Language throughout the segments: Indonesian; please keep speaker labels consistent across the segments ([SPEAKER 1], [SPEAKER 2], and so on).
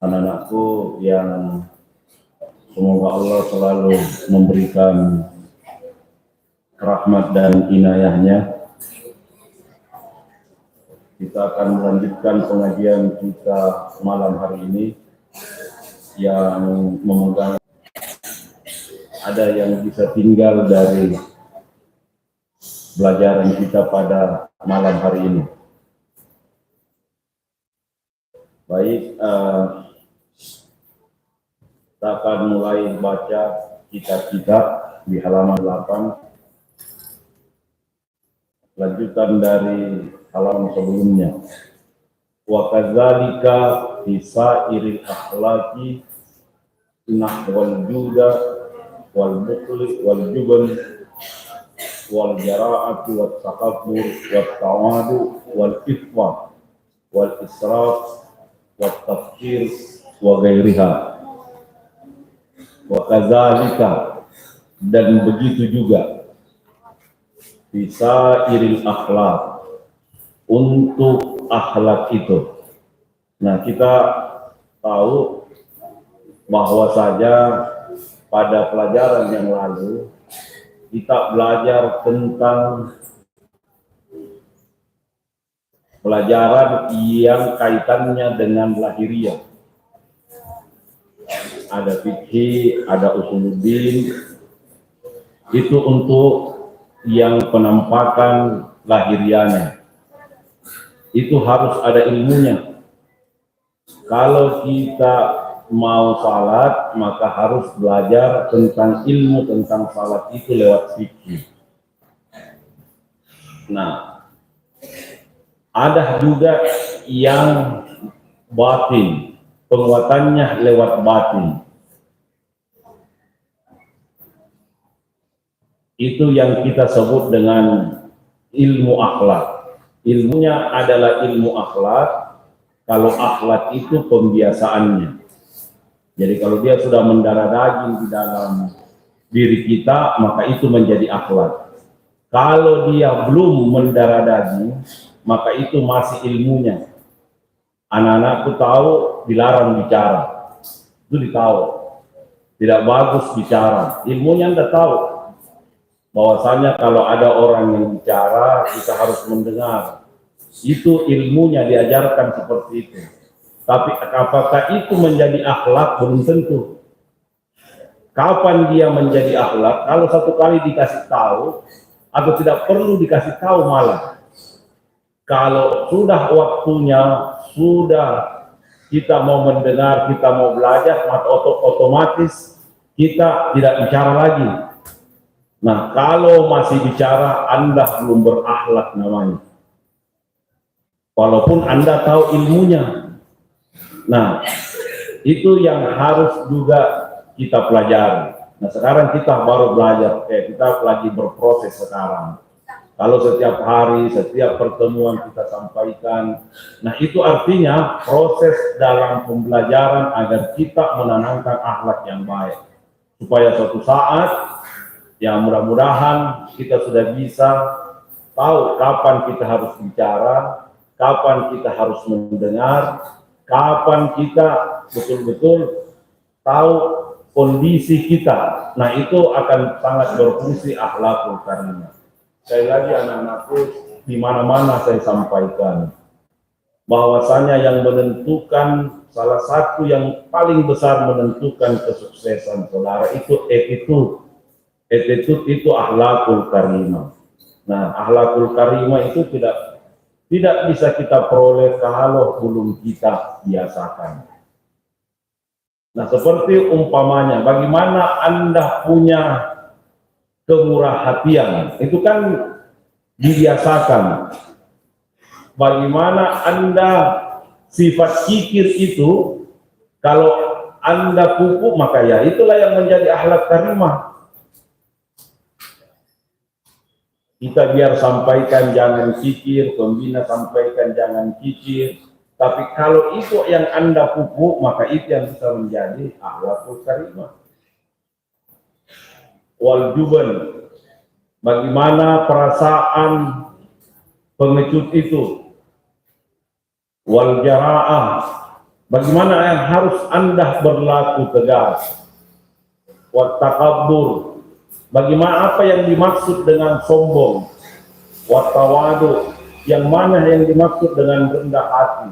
[SPEAKER 1] anak-anakku yang semoga Allah selalu memberikan rahmat dan inayahnya. Kita akan melanjutkan pengajian kita malam hari ini yang memegang ada yang bisa tinggal dari pelajaran kita pada malam hari ini. Baik, kita akan mulai baca kitab-kitab di halaman 8, lanjutan dari halaman sebelumnya. Wa kadzalika fi sa'iril akhlaqi nahwal juda wal bukhli wal jubn wal jara'ati wat takabbur wat tawadu wal ifwa wal israf wat tafkir wa ghairiha. Wa kadzalika, dan begitu juga, bisa iril akhlak, untuk akhlak itu. Nah, kita tahu bahwa saja pada pelajaran yang lalu kita belajar tentang pelajaran yang kaitannya dengan lahiriah. Ada fikih, ada usuluddin, itu untuk yang penampakan lahiriahnya. Itu harus ada ilmunya. Kalau kita mau salat, maka harus belajar tentang ilmu tentang salat itu lewat fikih. Nah, ada juga yang batin, penguatannya lewat batin. Itu yang kita sebut dengan ilmu akhlak. Ilmunya adalah ilmu akhlak. Kalau akhlak itu pembiasaannya. Jadi kalau dia sudah mendarah daging di dalam diri kita, maka itu menjadi akhlak. Kalau dia belum mendarah daging, maka itu masih ilmunya. Anak-anakku tahu dilarang bicara. Itu ditahu. Tidak bagus bicara. Ilmunya Anda tahu. Bahwasanya kalau ada orang yang bicara, kita harus mendengar. Itu ilmunya diajarkan seperti itu. Tapi apakah itu menjadi akhlak? Belum tentu. Kapan dia menjadi akhlak? Kalau satu kali dikasih tahu, atau tidak perlu dikasih tahu malah. Kalau sudah waktunya, sudah kita mau mendengar, kita mau belajar, maka otomatis kita tidak bicara lagi. Nah, kalau masih bicara, Anda belum berakhlak namanya. Walaupun Anda tahu ilmunya. Nah, itu yang harus juga kita pelajari. Nah, sekarang kita baru belajar, kita lagi berproses sekarang. Kalau setiap hari, setiap pertemuan kita sampaikan, nah itu artinya proses dalam pembelajaran agar kita menanamkan akhlak yang baik. Supaya suatu saat, ya mudah-mudahan kita sudah bisa tahu kapan kita harus bicara, kapan kita harus mendengar, kapan kita betul-betul tahu kondisi kita. Nah, itu akan sangat berfungsi akhlakul karimah. Sekali lagi anak-anakku, di mana-mana saya sampaikan bahwasanya yang menentukan, salah satu yang paling besar menentukan kesuksesan saudara itu attitude. Attitude itu akhlakul karimah. Nah, akhlakul karimah itu tidak bisa kita peroleh kalau belum kita biasakan. Nah, seperti umpamanya, bagaimana Anda punya kemurah hatian, itu kan dibiasakan. Bagaimana Anda sifat kikir itu, kalau Anda pupuk, maka ya itulah yang menjadi akhlak karimah. Kita biar sampaikan jangan kikir, pembina sampaikan jangan kikir. Tapi kalau itu yang Anda pupuk, maka itu yang bisa menjadi akhlakul karimah. Wal juban, bagaimana perasaan pengecut itu. Wal jara'ah, Bagaimana yang harus Anda berlaku tegas. Wa takabbur, bagaimana apa yang dimaksud dengan sombong. Wa tawadu, yang mana yang dimaksud dengan rendah hati.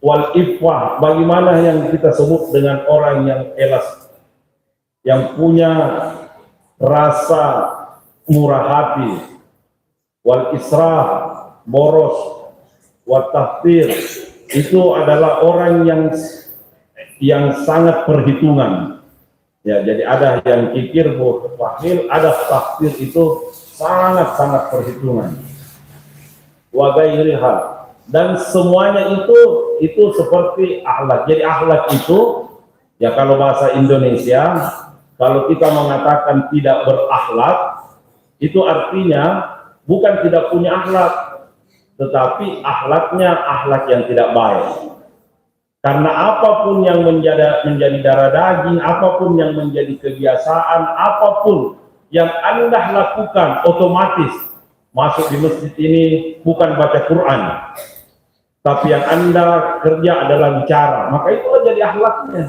[SPEAKER 1] Wal ifwah, bagaimana yang kita sebut dengan orang yang elas, yang punya rasa murah hati. Wal israf, boros. Wa tahtir, itu adalah orang yang sangat perhitungan. Ya, jadi ada yang kikir bakhil, ada tahtir itu sangat perhitungan. Wa ghairiha, dan semuanya itu seperti akhlak. Jadi akhlak itu, ya kalau bahasa Indonesia, kalau kita mengatakan tidak berakhlak, itu artinya bukan tidak punya akhlak, tetapi akhlaknya akhlak yang tidak baik. Karena apapun yang menjadi darah daging, apapun yang menjadi kebiasaan, apapun yang Anda lakukan, otomatis masuk di masjid ini bukan baca Quran, tapi yang Anda kerja adalah bicara, maka itulah jadi akhlaknya.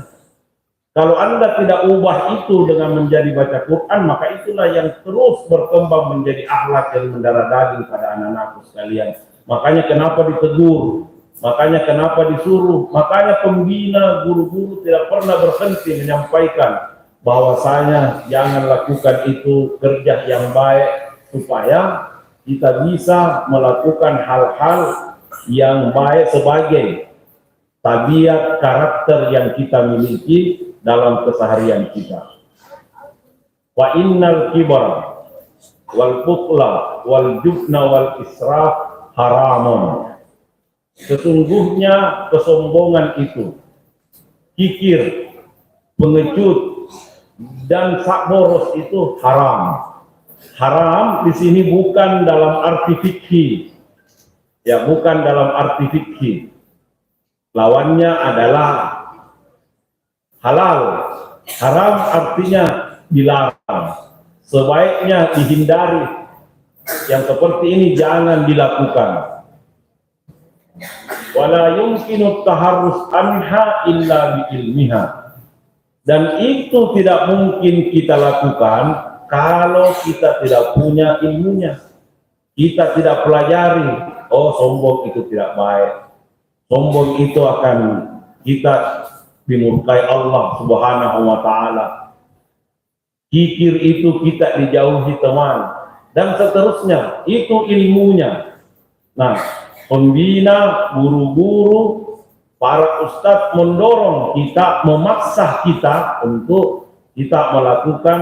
[SPEAKER 1] Kalau Anda tidak ubah itu dengan menjadi baca Quran, maka itulah yang terus berkembang menjadi akhlak yang mendarah daging pada anak-anakku sekalian. Makanya kenapa ditegur, makanya kenapa disuruh, makanya pembina, guru-guru tidak pernah berhenti menyampaikan bahwasanya jangan lakukan itu kerja yang baik, supaya kita bisa melakukan hal-hal yang baik sebagai tabiat karakter yang kita miliki dalam keseharian kita. Wa innal kibra wal bukhla wal jubna wal israf haramun. Sesungguhnya kesombongan itu, kikir, pengecut, dan boros itu haram. Haram di sini bukan dalam arti fikih, ya, bukan dalam arti fikih. Lawannya adalah halal. Haram artinya dilarang, sebaiknya dihindari. Yang seperti ini jangan dilakukan. Wala yumkinu taharrus anha illa biilmiha, dan itu tidak mungkin kita lakukan kalau kita tidak punya ilmunya. Kita tidak pelajari, oh sombong itu tidak baik, sombong itu akan kita dimurkai Allah Subhanahu wa ta'ala, kikir itu kita dijauhi teman, dan seterusnya. Itu ilmunya. Nah, pembina, guru-guru, para ustadz mendorong kita, memaksa kita untuk kita melakukan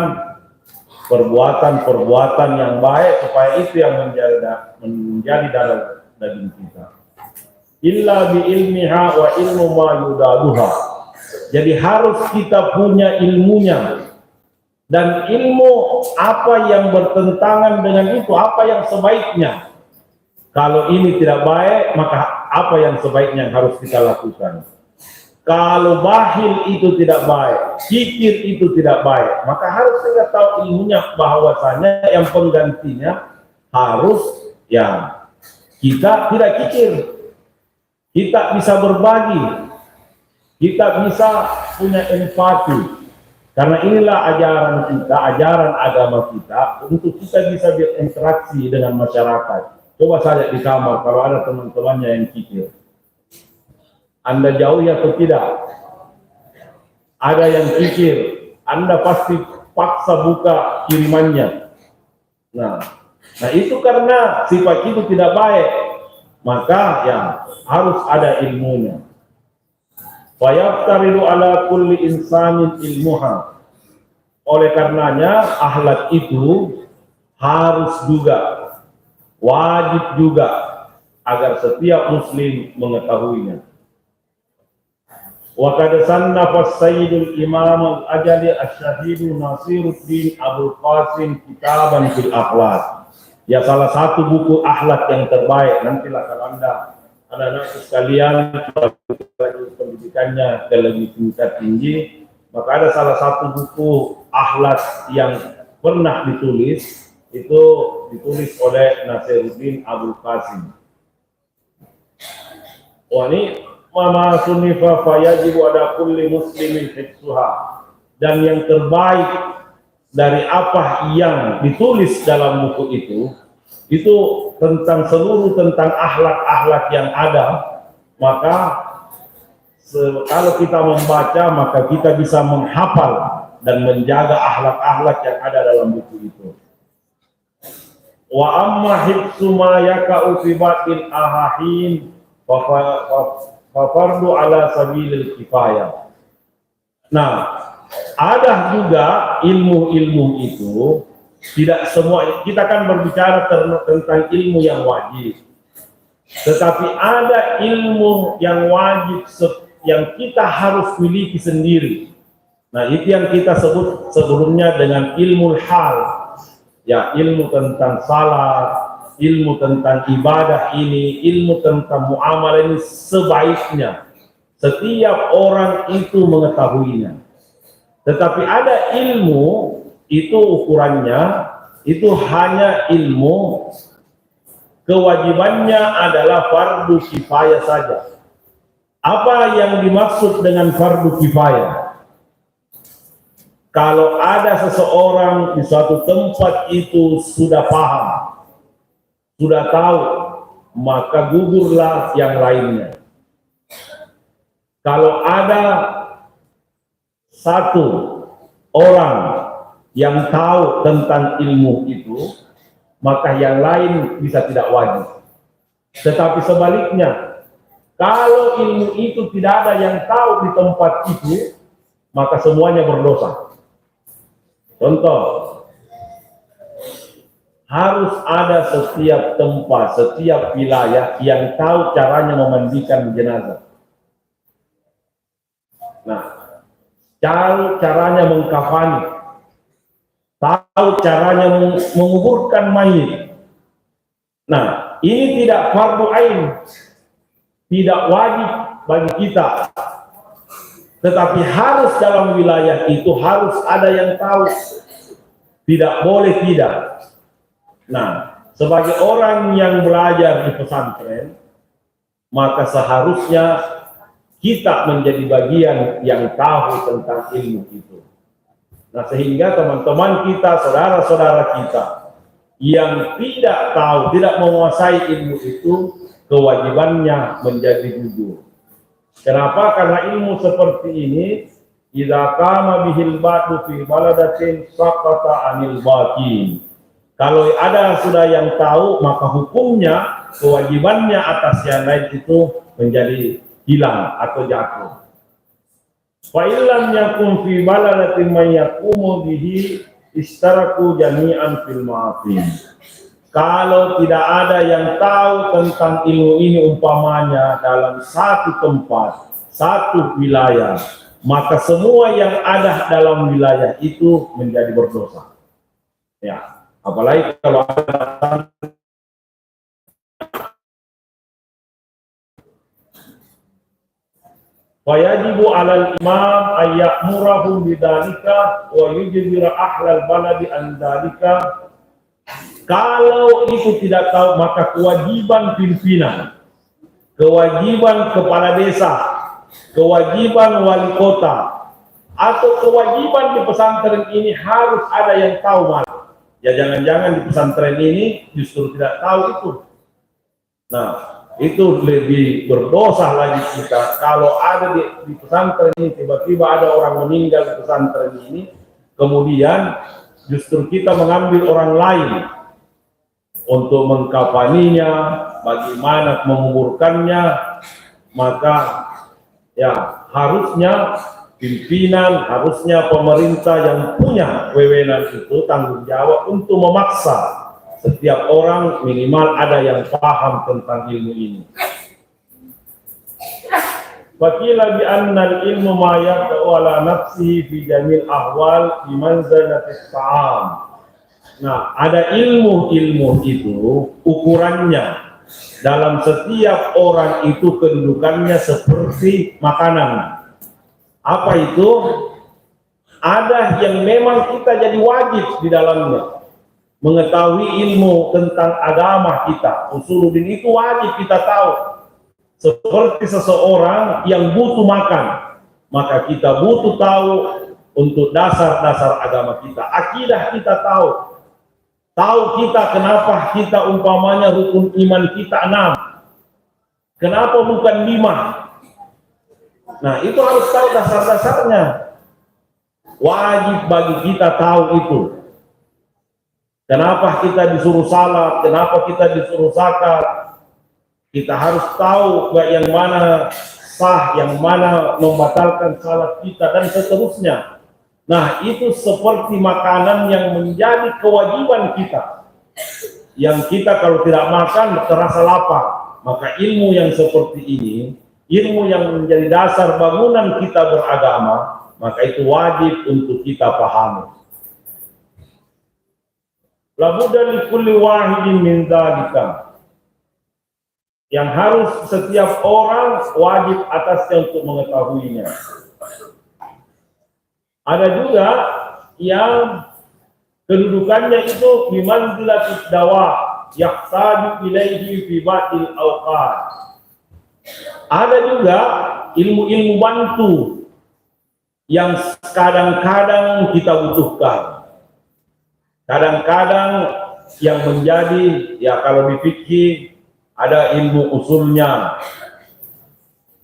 [SPEAKER 1] perbuatan-perbuatan yang baik, supaya itu yang menjadi darah daging kita. Illa bi ilmiha wa ilmu ma yudaduha. Jadi harus kita punya ilmunya, dan ilmu apa yang bertentangan dengan itu, apa yang sebaiknya. Kalau ini tidak baik, maka apa yang sebaiknya harus kita lakukan. Kalau bakhil itu tidak baik, kikir itu tidak baik, maka harus kita tahu ilmunya, bahwasanya yang penggantinya harus, ya, kita tidak kikir, kita bisa berbagi, kita bisa punya empati. Karena inilah ajaran kita, ajaran agama kita, untuk kita bisa berinteraksi dengan masyarakat. Coba saja di kamar, kalau ada teman-temannya yang kikir, Anda jauhi atau tidak? Ada yang kikir, Anda pasti paksa buka kirimannya. Nah itu karena sifat itu tidak baik, maka ya harus ada ilmunya. Wa yaftaridu ala kulli insanin ilmuha. Oleh karenanya akhlak itu harus juga, wajib juga, agar setiap muslim mengetahuinya. Wa qad sannafa Sayyidul Imam Al-Ajali Asy-Syahid Nasiruddin Abdul Qasim kitaban fil akhlaq. Ya, salah satu buku akhlak yang terbaik. Nantilah kalau Anda, anak-anak sekalian, pendidikannya ke lebih tingkat tinggi, maka ada salah satu buku akhlak yang pernah ditulis, itu ditulis oleh Nasiruddin Abdul Qasim. Wah, ini ma sunifa fayajibu ada kulli muslimin hifzuha, dan yang terbaik dari apa yang ditulis dalam buku itu tentang seluruh tentang akhlak-akhlak yang ada. Maka kalau kita membaca, maka kita bisa menghafal dan menjaga akhlak-akhlak yang ada dalam buku itu. Wa amma hifzu ma yaka'u fi batil ahahin fa fardu ala sabilil kifayah. Nah, ada juga ilmu-ilmu itu, tidak semua, kita kan berbicara tentang ilmu yang wajib, tetapi ada ilmu yang wajib yang kita harus miliki sendiri. Nah, itu yang kita sebut sebelumnya dengan ilmu hal, ya, ilmu tentang salat, ilmu tentang ibadah ini, ilmu tentang muamalah ini, sebaiknya setiap orang itu mengetahuinya. Tetapi ada ilmu itu ukurannya itu hanya ilmu, kewajibannya adalah fardu kifayah saja. Apa yang dimaksud dengan fardu kifayah? Kalau ada seseorang di suatu tempat itu sudah paham, sudah tahu, maka gugurlah yang lainnya. Kalau ada satu orang yang tahu tentang ilmu itu, maka yang lain bisa tidak wajib. Tetapi sebaliknya, kalau ilmu itu tidak ada yang tahu di tempat itu, maka semuanya berdosa. Contoh, harus ada setiap tempat, setiap wilayah yang tahu caranya memandikan jenazah. Nah, caranya mengkafani, tahu caranya menguburkan mayit. Nah, ini tidak fardu ain, tidak wajib bagi kita, tetapi harus dalam wilayah itu harus ada yang tahu, tidak boleh tidak. Nah, sebagai orang yang belajar di pesantren, maka seharusnya kita menjadi bagian yang tahu tentang ilmu itu. Nah, sehingga teman-teman kita, saudara-saudara kita yang tidak tahu, tidak menguasai ilmu itu, kewajibannya menjadi gugur. Kenapa? Karena ilmu seperti ini, idza qama bihil batu fi baladatin saqata anil baqi. Kalau ada sudah yang tahu, maka hukumnya, kewajibannya atas yang lain itu menjadi hilang atau jatuh. Fa illam yakun fi baladatin may yaqumu bihi istaraku jami'an fil ma'afin. Kalau tidak ada yang tahu tentang ilmu ini umpamanya dalam satu tempat, satu wilayah, maka semua yang ada dalam wilayah itu menjadi berdosa. Ya, apalagi kalau ada wajibu 'alal imam ayyamurahum bidzalika wa yujbira ahlal baladi an dzalika. Kalau itu tidak tahu, maka kewajiban pimpinan, kewajiban kepala desa, kewajiban wali kota, atau kewajiban di pesantren ini harus ada yang tahu malah. Ya, jangan-jangan di pesantren ini justru tidak tahu itu. Nah, itu lebih berdosa lagi kita kalau ada di pesantren ini, tiba-tiba ada orang meninggal di pesantren ini, kemudian justru kita mengambil orang lain untuk mengkafaninya, bagaimana menguburkannya. Maka ya harusnya pimpinan, harusnya pemerintah yang punya wewenang itu tanggung jawab untuk memaksa setiap orang minimal ada yang paham tentang ilmu ini. Fakila bi annal ilmu ma yaqa'u ala nafsihi fi jamil ahwal fi manzalatis ta'am. Nah, ada ilmu-ilmu itu ukurannya dalam setiap orang itu kedudukannya seperti makanan. Apa itu? Ada yang memang kita jadi wajib di dalamnya. Mengetahui ilmu tentang agama kita, usuluddin itu wajib kita tahu. seperti seseorang yang butuh makan, maka kita butuh tahu untuk dasar-dasar agama kita, akidah kita tahu kita kenapa kita umpamanya rukun iman kita 6, kenapa bukan 5. Nah, itu harus tahu dasar-dasarnya. Wajib bagi kita tahu itu. Kenapa kita disuruh salat, kenapa kita disuruh zakat. Kita harus tahu yang mana sah, yang mana membatalkan salat kita, dan seterusnya. Nah, itu seperti makanan yang menjadi kewajiban kita. Yang kita kalau tidak makan terasa lapar. Maka ilmu yang seperti ini, ilmu yang menjadi dasar bangunan kita beragama, maka itu wajib untuk kita pahami. Labudda li kulli wahidin min dzalika. Yang harus setiap orang wajib atasnya untuk mengetahuinya. Ada juga yang kedudukannya itu bimanzilatis dawa yahtaju ilaihi fi ba'dil awqat. Ada juga ilmu-ilmu bantu yang kadang-kadang kita butuhkan. Kadang-kadang yang menjadi, ya kalau di fikih ada ilmu usulnya.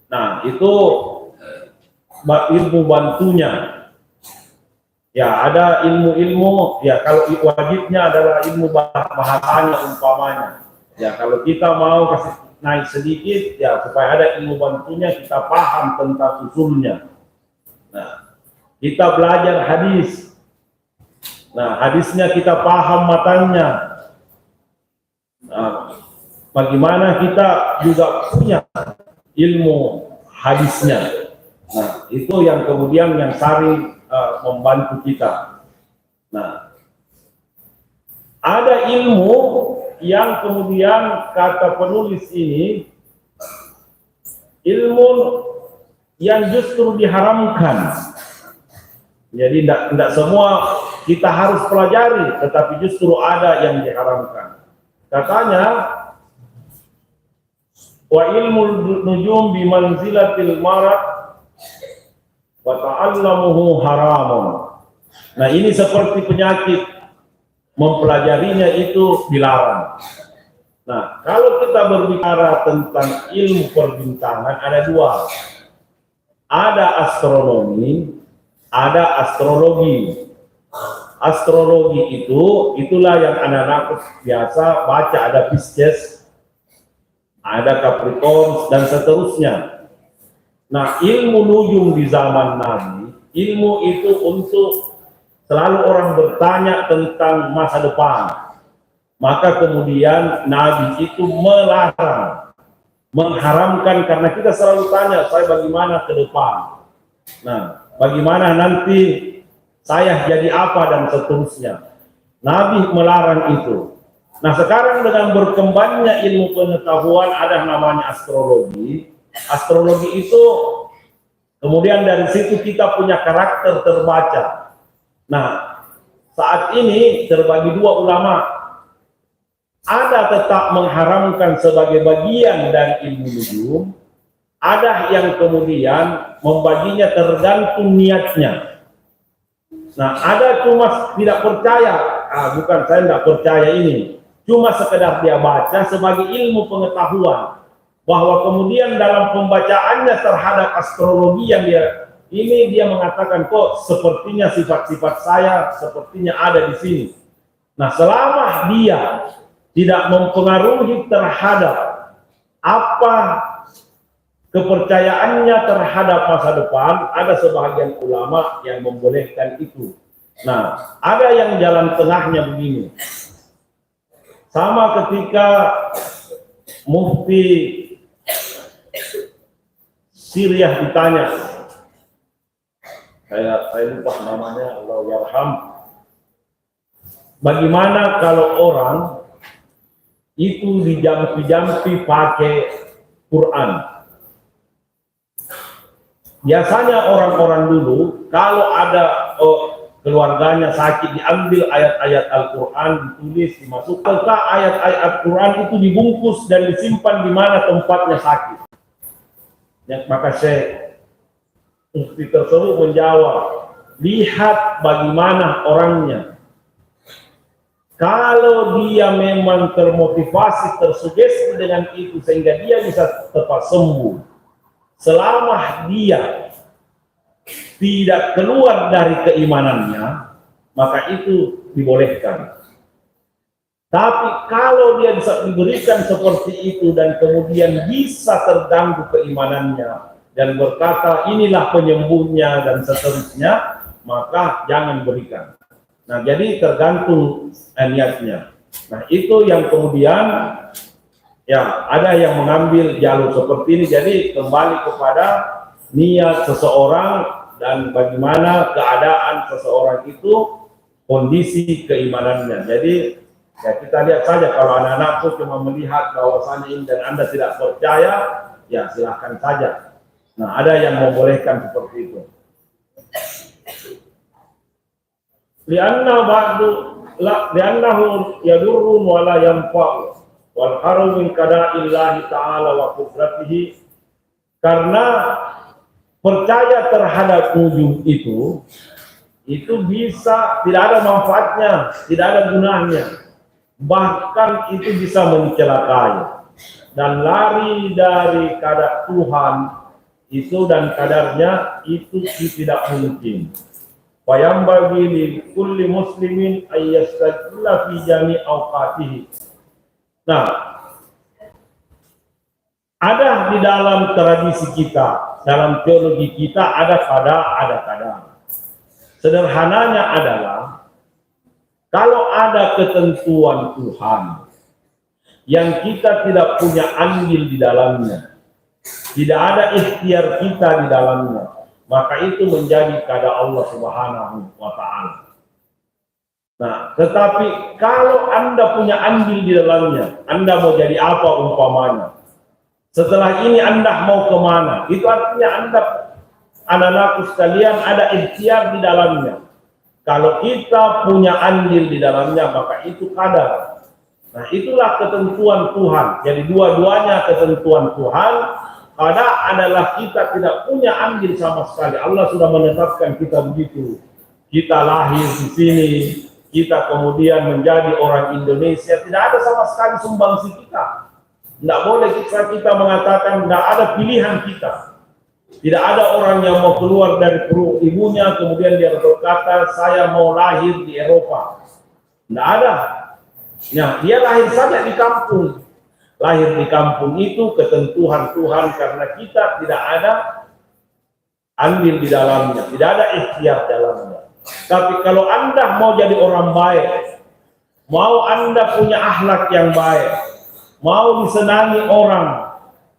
[SPEAKER 1] Nah, itu ilmu bantunya. Ya, ada ilmu-ilmu, ya kalau wajibnya adalah ilmu bahasanya umpamanya. Ya, kalau kita mau kasih naik sedikit, ya supaya ada ilmu bantunya, kita paham tentang usulnya. Nah, kita belajar hadis. Nah, hadisnya kita paham matanya. Nah, bagaimana kita juga punya ilmu hadisnya. Nah, itu yang kemudian yang saling membantu kita. Nah, ada ilmu yang kemudian kata penulis ini, ilmu yang justru diharamkan. Jadi tidak semua kita harus pelajari, tetapi justru ada yang diharamkan. Katanya, wa ilmu nujum bi manzilatil marad wa ta'allamuhu haramun. Nah, ini seperti penyakit, mempelajarinya itu dilarang. Nah, kalau kita berbicara tentang ilmu perbintangan, ada dua. Ada astronomi, ada astrologi. Astrologi itulah yang anak-anak biasa baca, ada Pisces, ada Capricorn, dan seterusnya. Nah, ilmu nujum di zaman Nabi, ilmu itu untuk selalu orang bertanya tentang masa depan. Maka kemudian Nabi itu melarang, mengharamkan, karena kita selalu tanya, saya bagaimana ke depan? Nah, bagaimana nanti saya jadi apa, dan seterusnya. Nabi melarang itu. Nah, sekarang dengan berkembangnya ilmu pengetahuan, ada namanya astrologi. Astrologi itu kemudian dari situ kita punya karakter terbaca. Nah, saat ini terbagi dua ulama. Ada tetap mengharamkan sebagai bagian dari ilmu nujum, ada yang kemudian membaginya tergantung niatnya. Nah, ada cuma tidak percaya, bukan saya tidak percaya ini, cuma sekedar dia baca sebagai ilmu pengetahuan. Bahwa kemudian dalam pembacaannya terhadap astrologi yang dia mengatakan, kok sepertinya sifat-sifat saya sepertinya ada di sini. Nah, selama dia tidak mempengaruhi terhadap apa kepercayaannya terhadap masa depan, ada sebagian ulama yang membolehkan itu. Nah, ada yang jalan tengahnya begini. Sama ketika Mufti Syriah ditanya, saya lupa namanya, Allah yarham, bagaimana kalau orang itu dijampi-jampi pakai Quran? Biasanya orang-orang dulu kalau ada keluarganya sakit, diambil ayat-ayat Al-Quran, ditulis, dimasukkan. Ayat-ayat Al-Quran itu dibungkus dan disimpan di mana tempatnya sakit. Ya, maka Syekh Mufti tersebut menjawab, lihat bagaimana orangnya. Kalau dia memang termotivasi, tersugesti dengan itu sehingga dia bisa cepat sembuh, selama dia tidak keluar dari keimanannya, maka itu dibolehkan. Tapi kalau dia bisa diberikan seperti itu dan kemudian bisa terganggu keimanannya dan berkata inilah penyembuhnya dan seterusnya, maka jangan berikan. Nah, jadi tergantung niatnya. Nah, itu yang kemudian ya ada yang mengambil jalur seperti ini. Jadi kembali kepada niat seseorang dan bagaimana keadaan seseorang itu, kondisi keimanannya. Jadi ya kita lihat saja, kalau anak-anakku cuma melihat bahwasannya ini dan Anda tidak percaya, ya silahkan saja. Nah, ada yang membolehkan seperti itu. Li'annahu yadurru wa la yanfa'u wal haru min qada'illahi ta'ala wa qudratihi, karena percaya terhadap wujud itu bisa tidak ada manfaatnya, tidak ada gunanya, bahkan itu bisa mencelakai, dan lari dari kadar Tuhan itu dan kadarnya itu tidak mungkin. Wayam bagi li kulli muslimin ayyastaqilla fi jami awqatihi. Nah, ada di dalam tradisi kita, dalam teologi kita ada kadar. Sederhananya adalah kalau ada ketentuan Tuhan yang kita tidak punya andil di dalamnya, tidak ada ikhtiar kita di dalamnya, maka itu menjadi kehendak Allah Subhanahu wa Ta'ala. Nah, tetapi kalau Anda punya andil di dalamnya, Anda mau jadi apa umpamanya? Setelah ini Anda mau kemana? Itu artinya Anda, anak-anakku sekalian, ada ikhtiar di dalamnya. Kalau kita punya andil di dalamnya, maka itu kadar. Nah, itulah ketentuan Tuhan. Jadi dua-duanya ketentuan Tuhan. Ada adalah kita tidak punya andil sama sekali. Allah sudah menetapkan kita begitu. Kita lahir di sini, kita kemudian menjadi orang Indonesia, tidak ada sama sekali sumbangsi kita. Tidak boleh kita mengatakan tidak ada pilihan kita. Tidak ada orang yang mau keluar dari perut ibunya kemudian dia berkata saya mau lahir di Eropa. Tidak ada. Nah, dia lahir saja di kampung. Lahir di kampung itu ketentuan Tuhan karena kita tidak ada andil di dalamnya, tidak ada ikhtiar dalamnya. Tapi kalau Anda mau jadi orang baik, mau Anda punya akhlak yang baik, mau disenangi orang,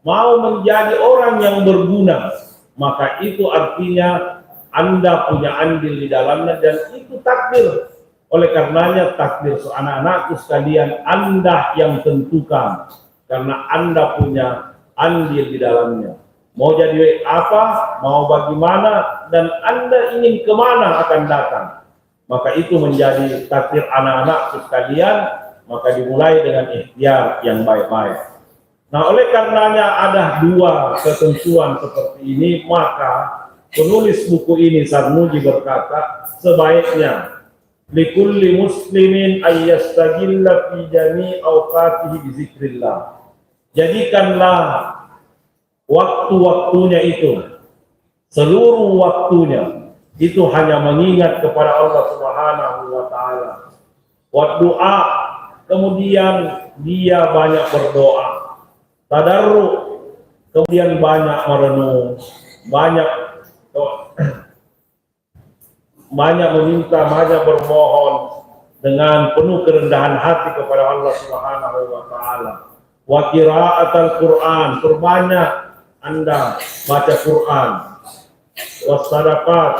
[SPEAKER 1] mau menjadi orang yang berguna, maka itu artinya Anda punya andil di dalamnya dan itu takdir. Oleh karenanya takdir anak-anakku sekalian Anda yang tentukan. Karena Anda punya andil di dalamnya. Mau jadi apa, mau bagaimana, dan Anda ingin kemana akan datang. Maka itu menjadi takdir anak-anak sekalian, maka dimulai dengan ikhtiar yang baik-baik. Nah, oleh karenanya ada dua ketentuan seperti ini, maka penulis buku ini, Sarmuji berkata, sebaiknya likulli muslimin ayyastagilla fi jami' awqatihi bi zikrillah. Jadikanlah waktu-waktunya itu, seluruh waktunya itu hanya mengingat kepada Allah Subhanahu wa Ta'ala. Wa doa, kemudian dia banyak berdoa. Tadarru, kemudian banyak merenung, banyak meminta, banyak bermohon dengan penuh kerendahan hati kepada Allah Subhanahu wa Ta'ala. Wa qira'atul Quran, perbanyak Anda baca Quran. Wassadaqat,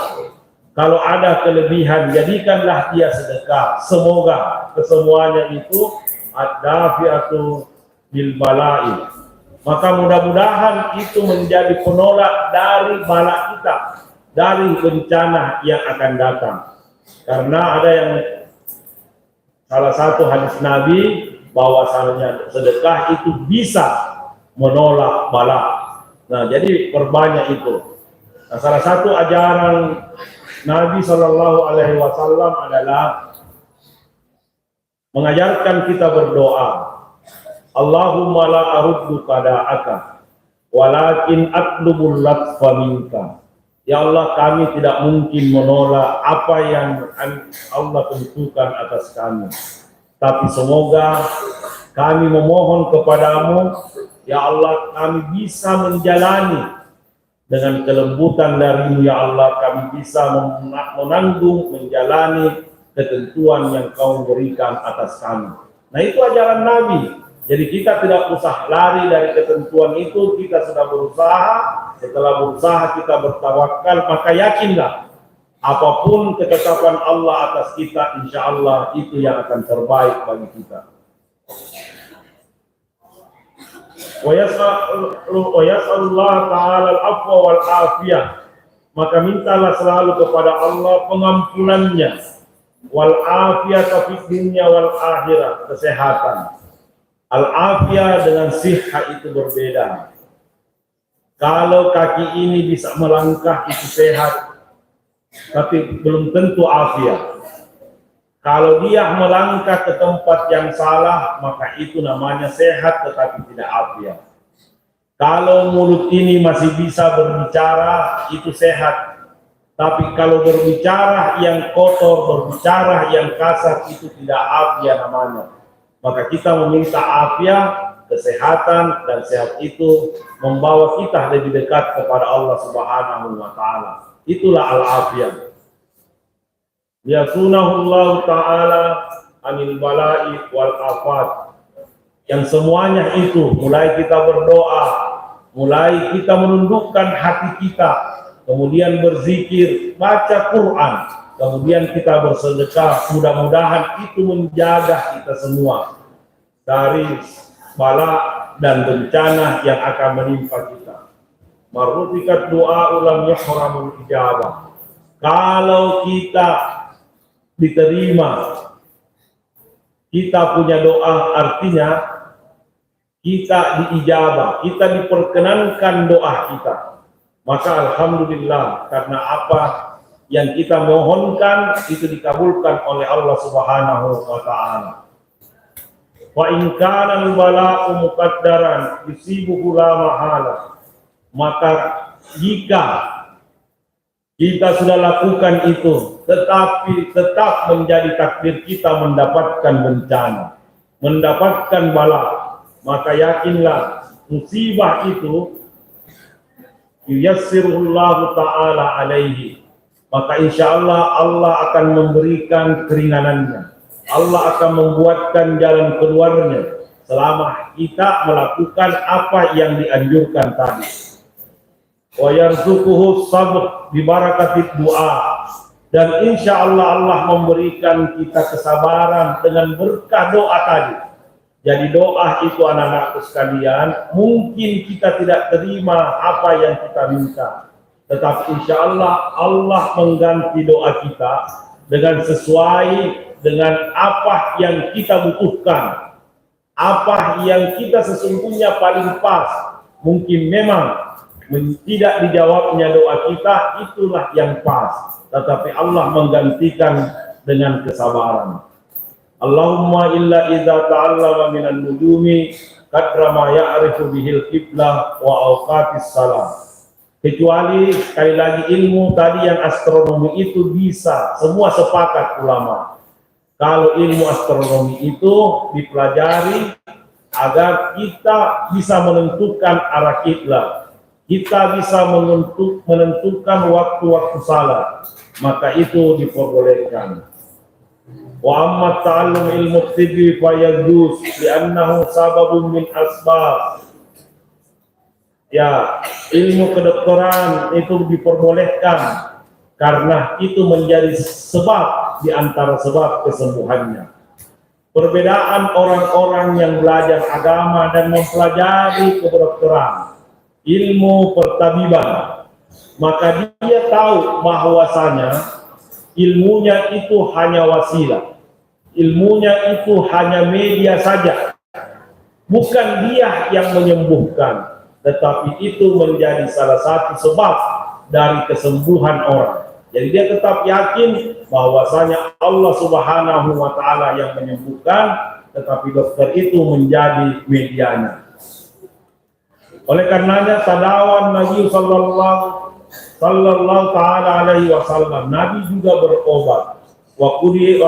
[SPEAKER 1] kalau ada kelebihan jadikanlah dia sedekah. Semoga kesemuanya itu ad-dafi'atu bil bala'i. Maka mudah-mudahan itu menjadi penolak dari bala kita, dari bencana yang akan datang. Karena ada yang salah satu hadis Nabi bahwasanya sedekah itu bisa menolak bala. Nah, jadi perbanyak itu. Nah, salah satu ajaran Nabi Shallallahu Alaihi Wasallam adalah mengajarkan kita berdoa. Allahumma la aruddu qada'aka walakin atlubul latfa minka. Ya Allah, kami tidak mungkin menolak apa yang Allah tentukan atas kami. Tapi semoga kami memohon kepadamu, ya Allah, kami bisa menjalani dengan kelembutan darimu, ya Allah, kami bisa menanggung, menjalani ketentuan yang kau berikan atas kami. Nah, itu ajaran Nabi. Jadi kita tidak usah lari dari ketentuan itu, kita sudah berusaha. Setelah berusaha kita bertawakal, maka yakinlah apapun ketetapan Allah atas kita, insya Allah itu yang akan terbaik bagi kita. Wa yas'alullah ta'ala al-afwa wal afiyah, maka mintalah selalu kepada Allah pengampunannya, wal afiyah fid dunya wal akhirah, kesehatan. Al-afiyah dengan sihat itu berbeda. Kalau kaki ini bisa melangkah itu sehat, tapi belum tentu afiat. Kalau dia melangkah ke tempat yang salah, maka itu namanya sehat tetapi tidak afiat. Kalau mulut ini masih bisa berbicara, itu sehat. Tapi kalau berbicara yang kotor, berbicara yang kasar, itu tidak afiat namanya. Maka kita meminta afiat, kesehatan, dan sehat itu membawa kita lebih dekat kepada Allah Subhanahu wa Ta'ala. Itulah al-afiyah. Yasunahullahu ta'ala anil bala'i wal afat, yang semuanya itu mulai kita berdoa, mulai kita menundukkan hati kita, kemudian berzikir, baca Quran, kemudian kita bersedekah, mudah-mudahan itu menjaga kita semua dari bala dan bencana yang akan menimpa kita. Marutikat doa ulam yahramul ijabah. Kalau kita diterima, kita punya doa, artinya kita diijabah, kita diperkenankan doa kita. Maka alhamdulillah, karena apa yang kita mohonkan itu dikabulkan oleh Allah Subhanahu wa Ta'ala. Wa in kana al-bala'u muqaddaran yusibuhu la mahala, maka jika kita sudah lakukan itu, tetapi tetap menjadi takdir kita mendapatkan bencana, mendapatkan bala, maka yakinlah musibah itu yuyassirullahu ta'ala alaihi, maka insya Allah Allah akan memberikan keringanannya, Allah akan membuatkan jalan keluarnya selama kita melakukan apa yang dianjurkan tadi. Wa yarzuquhu sabr bi barakatid du'a, dan insya Allah Allah memberikan kita kesabaran dengan berkah doa tadi. Jadi doa itu anak-anakku sekalian, mungkin kita tidak terima apa yang kita minta, tetapi insya Allah Allah mengganti doa kita dengan sesuai dengan apa yang kita butuhkan, apa yang kita sesungguhnya paling pas. Mungkin memang tidak dijawabnya doa kita, itulah yang pas, tetapi Allah menggantikan dengan kesabaran. Allahumma illa idza ta'allama minan nujumi qadra ma ya'rifu bihil qiblah wa awqatis salat. Kecuali sekali lagi ilmu tadi yang astronomi itu bisa, semua sepakat ulama. Kalau ilmu astronomi itu dipelajari agar kita bisa menentukan arah kiblat, kita bisa menentukan waktu-waktu salat, maka itu diperbolehkan. Wa amma ta'allum ilmu tibbi fa yajuz li'annahu sababun min asbab. Ya, ilmu kedokteran itu diperbolehkan karena itu menjadi sebab di antara sebab kesembuhannya. Perbedaan orang-orang yang belajar agama dan mempelajari kedokteran, ilmu pertabiban, maka dia tahu bahwasanya ilmunya itu hanya wasilah, ilmunya itu hanya media saja, bukan dia yang menyembuhkan. tetapi itu menjadi salah satu sebab dari kesembuhan orang. Jadi dia tetap yakin bahwasanya Allah Subhanahu wa taala yang menyembuhkan, tetapi dokter itu menjadi medianya. Oleh karenanya tadawan Nabi sallallahu taala alaihi wasallam, Nabi juga berobat. Wa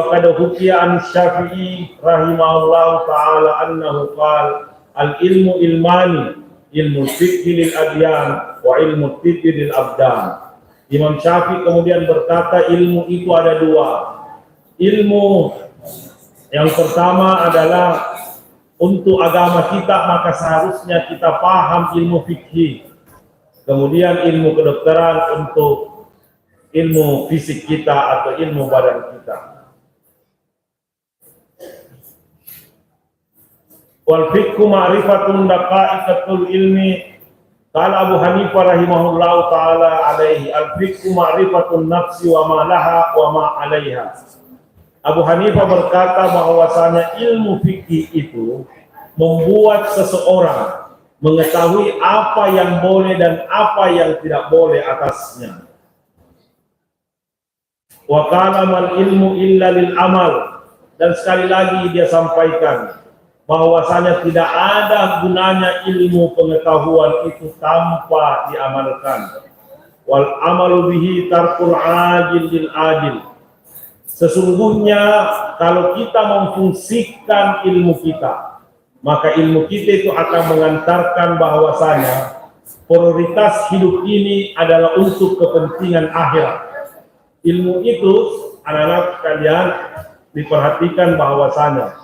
[SPEAKER 1] qad hukiya an Syafi'i rahimahullahu taala annahu qala al ilmu ilmani, ilmu fiqh lil adyan wa ilmu tibb lil abdan. Imam Syafi'i kemudian berkata ilmu itu ada dua. Ilmu yang pertama adalah untuk agama kita, maka seharusnya kita paham ilmu fikih. Kemudian ilmu kedokteran untuk ilmu fisik kita atau ilmu badan kita. Wal fiqhu ma'rifatun daqa'iqatul ilmi. Qala Abu Hanifah rahimahullahu taala alaihi al fiqhu ma'rifatun nafsi wa ma laha wa ma 'alaiha. Abu Hanifah berkata bahwasanya ilmu fikih itu membuat seseorang mengetahui apa yang boleh dan apa yang tidak boleh atasnya. Wa kana mal ilmu illa lil amal, dan sekali lagi dia sampaikan bahwasanya tidak ada gunanya ilmu pengetahuan itu tanpa diamalkan. Wal amalu bihi tarkul ajil lil ajil. Sesungguhnya kalau kita memfungsikan ilmu kita, maka ilmu kita itu akan mengantarkan bahwasanya prioritas hidup ini adalah untuk kepentingan akhirat. Ilmu itu, anak-anak sekalian, diperhatikan bahwasanya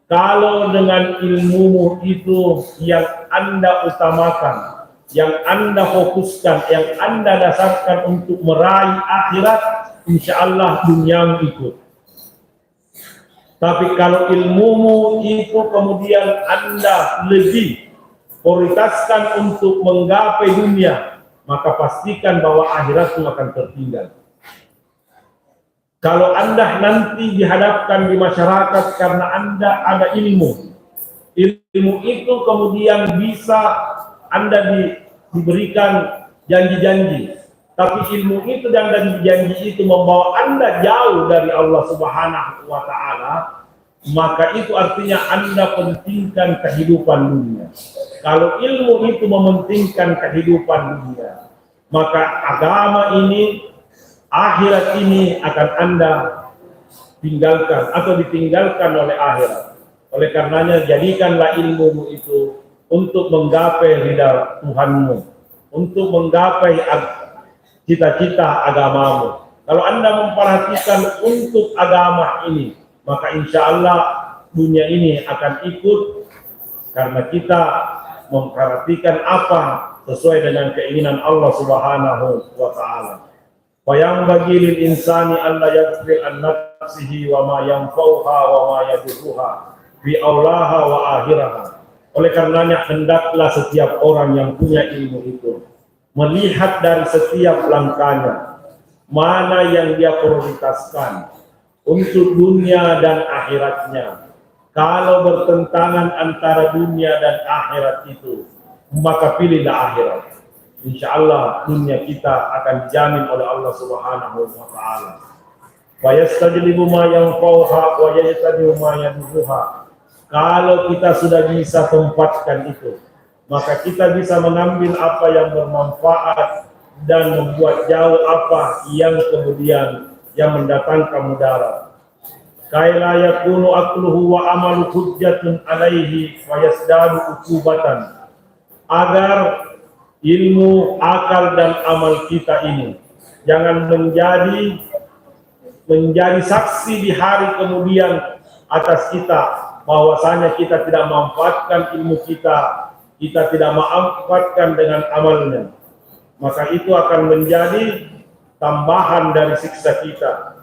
[SPEAKER 1] kalau dengan ilmumu itu yang Anda utamakan, yang Anda fokuskan, yang Anda dasarkan untuk meraih akhirat, insya Allah duniamu ikut. Tapi kalau ilmumu itu kemudian Anda lebih prioritaskan untuk menggapai dunia, maka pastikan bahwa akhiratmu akan tertinggal. Kalau Anda nanti dihadapkan di masyarakat karena Anda ada ilmu itu kemudian bisa Anda diberikan janji-janji, tapi ilmu itu dan janji itu membawa Anda jauh dari Allah Subhanahu wa taala, maka itu artinya Anda pentingkan kehidupan dunia. Kalau ilmu itu mementingkan kehidupan dunia, maka agama ini, akhirat ini akan Anda tinggalkan atau ditinggalkan oleh akhirat. Oleh karenanya jadikanlah ilmumu itu untuk menggapai ridha Tuhanmu, untuk menggapai cita-cita agamamu. Kalau Anda memperhatikan untuk agama ini, maka insya Allah dunia ini akan ikut, karena kita memperhatikan apa sesuai dengan keinginan Allah Subhanahu wa taala. Yang bagi lil insani alla yaghfir an nafsihi wa ma yanfa'uha wa ma yadurruha fi aulaha wa akhiraha. Oleh karenanya hendaklah setiap orang yang punya ilmu itu melihat dari setiap langkahnya mana yang dia prioritaskan untuk dunia dan akhiratnya. Kalau bertentangan antara dunia dan akhirat itu, maka pilihlah akhirat. Insya Allah dunia kita akan dijamin oleh Allah Subhanahu wa taala. Wa yastajlibu ma yanfa'uha wa yajtanibu ma yadurruha. Kalau kita sudah bisa tempatkan itu, maka kita bisa mengambil apa yang bermanfaat dan membuat jauh apa yang kemudian yang mendatangkan mudarat. Kaila yakunu aqluhu wa amalu hujjatun alaihi wa yasdadu uqubatan. Agar ilmu, akal dan amal kita ini jangan menjadi saksi di hari kemudian atas kita bahwasanya kita tidak memanfaatkan ilmu kita tidak memanfaatkan dengan amalnya, maka itu akan menjadi tambahan dari siksa kita.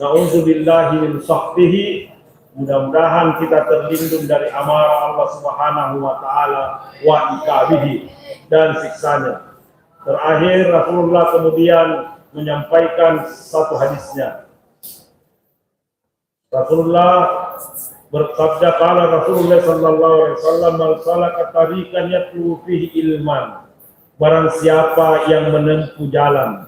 [SPEAKER 1] Na'udzubillahi min sakhtihi. Mudah-mudahan kita terlindung dari amarah Allah Subhanahu wa taala wa iqabihi dan siksanya. Terakhir Rasulullah kemudian menyampaikan satu hadisnya. Rasulullah Bersabda qala Rasulullah sallallahu alaihi wasallam, "Man salaka tariqan yatlu fihi ilman." Barang siapa yang menempuh jalan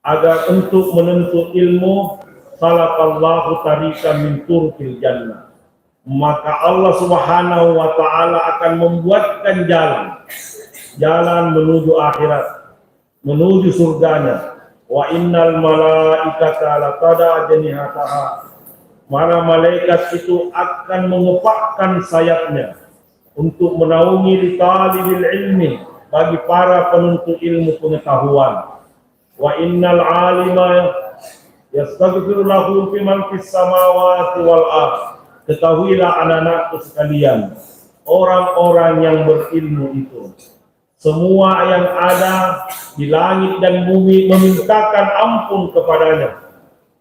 [SPEAKER 1] agar untuk menuntut ilmu, salakallahu tariqan min turqil jannah. Maka Allah Subhanahu wa taala akan membuatkan jalan menuju akhirat, menuju surganya. Wa innal malaikata la tada janihataha. Para malaikat itu akan mengepakkan sayapnya untuk menaungi li talibil ilmi, bagi para penuntut ilmu pengetahuan. Wa innal alima yastaghfiru lahu fi man fis samawati wal ardh. Ketahuilah anak-anakku sekalian, orang-orang yang berilmu itu, semua yang ada di langit dan bumi memintakan ampun kepadanya.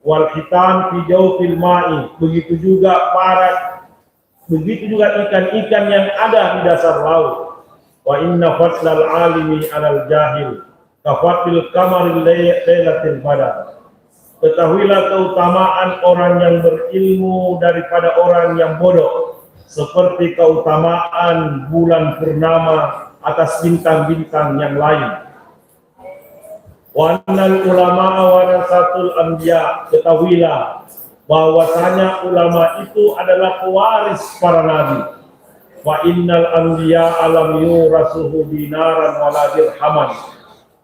[SPEAKER 1] Wal hitan fi jawfil ma'i, begitu juga ikan-ikan yang ada di dasar laut. Wa inna fadlal alimi 'alal jahil kafadlil qamaril lailatil badar. Ketahuilah keutamaan orang yang berilmu daripada orang yang bodoh, seperti keutamaan bulan purnama atas bintang-bintang yang lain. Wa annal ulama'a warasatul anbiya, ketahuilah bahwasanya ulama itu adalah pewaris para nabi. Wa innal anbiya alam yurasuhu dinaran wala dirhaman.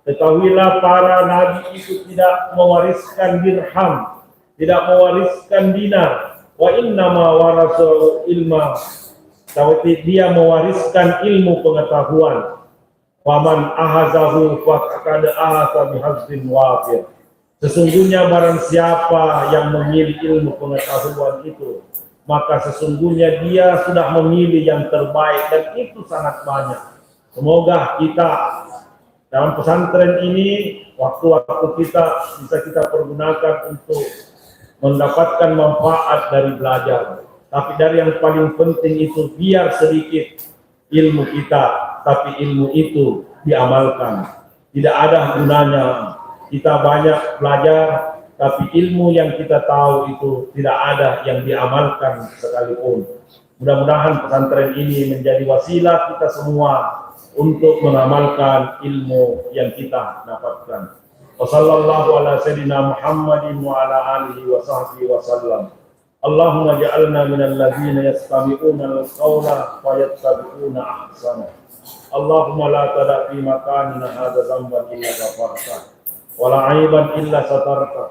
[SPEAKER 1] Ketahuilah para nabi itu tidak mewariskan dirham, tidak mewariskan dinar. Wa innama warasul ilma, tapi dia mewariskan ilmu pengetahuan. Faman ahazahu faqad ahasa bihadzin wafir. Sesungguhnya barang siapa yang memilih ilmu pengetahuan itu, maka sesungguhnya dia sudah memilih yang terbaik, dan itu sangat banyak. Semoga kita dalam pesantren ini, waktu-waktu kita bisa kita pergunakan untuk mendapatkan manfaat dari belajar. Tapi dari yang paling penting itu, biar sedikit ilmu kita, tapi ilmu itu diamalkan. Tidak ada gunanya kita banyak belajar, tapi ilmu yang kita tahu itu tidak ada yang diamalkan sekalipun. Mudah-mudahan pesantren ini menjadi wasilah kita semua untuk mengamalkan ilmu yang kita dapatkan. Wassallallahu ala sayyidina Muhammadin wa ala alihi wa sahbihi wa sallam. Allahumma ja'alna minal ladzina yastami'una al-qawla wa yattabi'una ahsana. Allahumma la tada' fi makanina hadza dhanban illa ghafarta, wa la 'aiban illa satarta,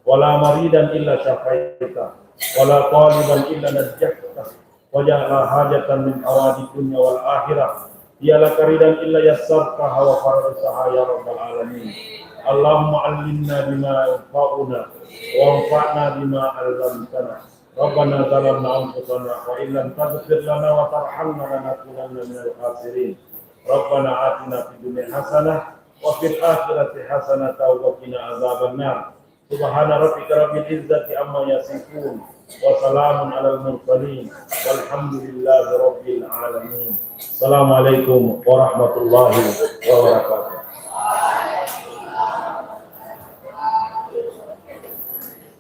[SPEAKER 1] wa la maridan illa syafaita, wa la taliban illa najjahta, wa ja'ala hajatan min awadi dunya wal akhirah ya la karidan illa yassartaha wa farajtaha ya rabbal alamin. Allahumma 'allimna bima yanfa'una wa anfa'na bima 'allamtana. Rabbana zalamna anfusana wa illam taghfir lana wa tarhamna lanakunanna minal khasirin. Rabbana atina fid dunya hasanah wa fil akhirati hasanah wa qina azabannar. Subhana rabbika rabbil izzati amma yasifun wa salamun alal mursalin walhamdulillahi rabbil alamin. Assalamualaikum warahmatullahi wabarakatuh.